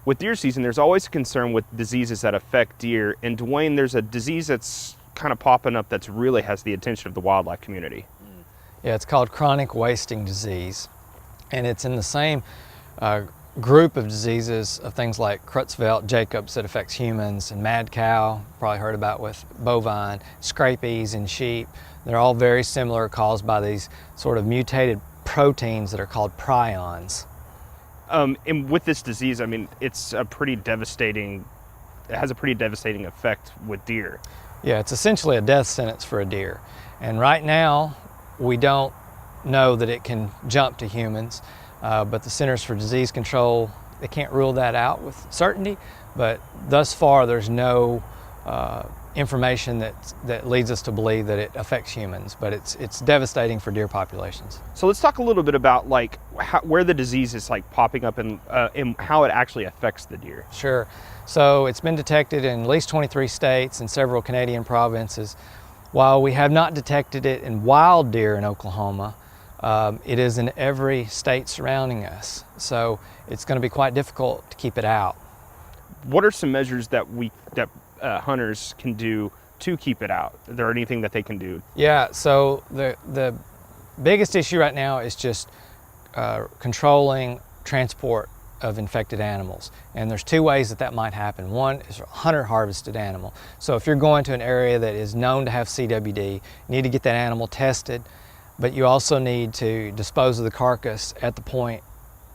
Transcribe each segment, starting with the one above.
With deer season, there's always a concern with diseases that affect deer. And Dwayne, there's a disease that's kind of popping up that's really has the attention of the wildlife community. Yeah, it's called chronic wasting disease. And it's in the same group of diseases of things like Creutzfeldt-Jacobs that affects humans, and mad cow, probably heard about with bovine, scabies in sheep. They're all very similar, caused by these sort of mutated proteins that are called prions. And with this disease, I mean, it has a pretty devastating effect with deer. Yeah, it's essentially a death sentence for a deer. And right now, we don't know that it can jump to humans, but the Centers for Disease Control, they can't rule that out with certainty, but thus far there's no information that leads us to believe that it affects humans, but it's devastating for deer populations. So let's talk a little bit about like where the disease is like popping up and how it actually affects the deer. Sure. So it's been detected in at least 23 states and several Canadian provinces. While we have not detected it in wild deer in Oklahoma, it is in every state surrounding us. So it's going to be quite difficult to keep it out. What are some measures that hunters can do to keep it out? Is there anything that they can do? Yeah, so the biggest issue right now is just controlling transport of infected animals. And there's two ways that might happen. One is a hunter harvested animal. So if you're going to an area that is known to have CWD, you need to get that animal tested, but you also need to dispose of the carcass at the point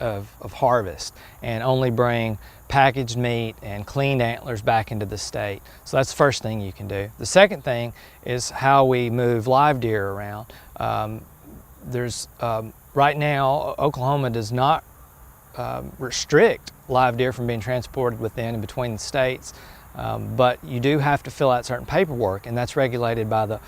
of harvest and only bring packaged meat and cleaned antlers back into the state. So that's the first thing you can do. The second thing is how we move live deer around. Right now, Oklahoma does not restrict live deer from being transported within and between the states, but you do have to fill out certain paperwork, and that's regulated by the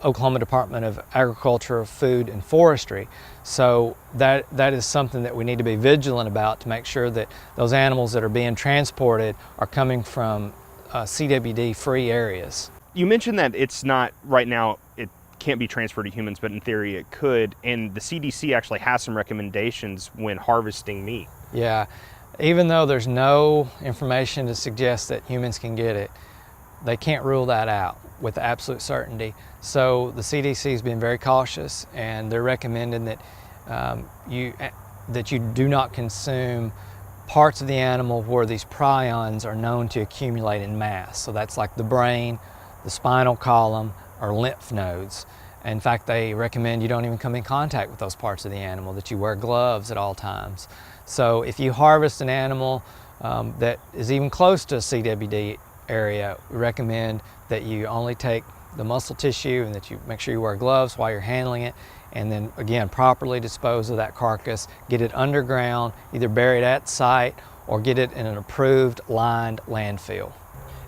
Oklahoma Department of Agriculture, Food, and Forestry. So that is something that we need to be vigilant about to make sure that those animals that are being transported are coming from CWD-free areas. You mentioned that it's not, right now, it can't be transferred to humans, but in theory it could, and the CDC actually has some recommendations when harvesting meat. Yeah, even though there's no information to suggest that humans can get it, they can't rule that out with absolute certainty. So the CDC has been very cautious, and they're recommending that you do not consume parts of the animal where these prions are known to accumulate in mass. So that's like the brain, the spinal column, or lymph nodes. In fact, they recommend you don't even come in contact with those parts of the animal, that you wear gloves at all times. So if you harvest an animal that is even close to a CWD area, we recommend that you only take the muscle tissue and that you make sure you wear gloves while you're handling it, and then again properly dispose of that carcass, get it underground, either bury it at site or get it in an approved lined landfill.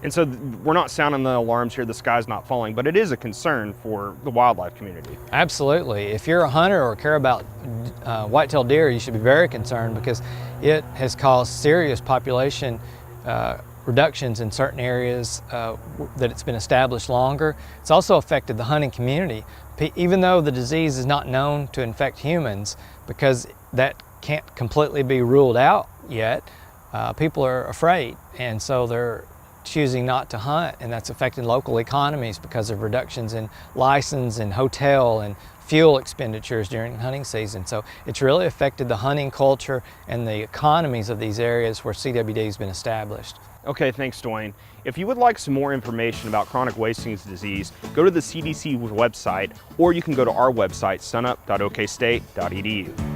And so we're not sounding the alarms here, the sky's not falling, but it is a concern for the wildlife community. Absolutely. If you're a hunter or care about white-tailed deer, you should be very concerned, because it has caused serious population reductions in certain areas that it's been established longer. It's also affected the hunting community. Even though the disease is not known to infect humans, because that can't completely be ruled out yet, people are afraid, and so they're choosing not to hunt, and that's affecting local economies because of reductions in license and hotel and fuel expenditures during hunting season. So it's really affected the hunting culture and the economies of these areas where CWD has been established. Okay, thanks, Dwayne. If you would like some more information about chronic wasting disease, go to the CDC website, or you can go to our website, sunup.okstate.edu.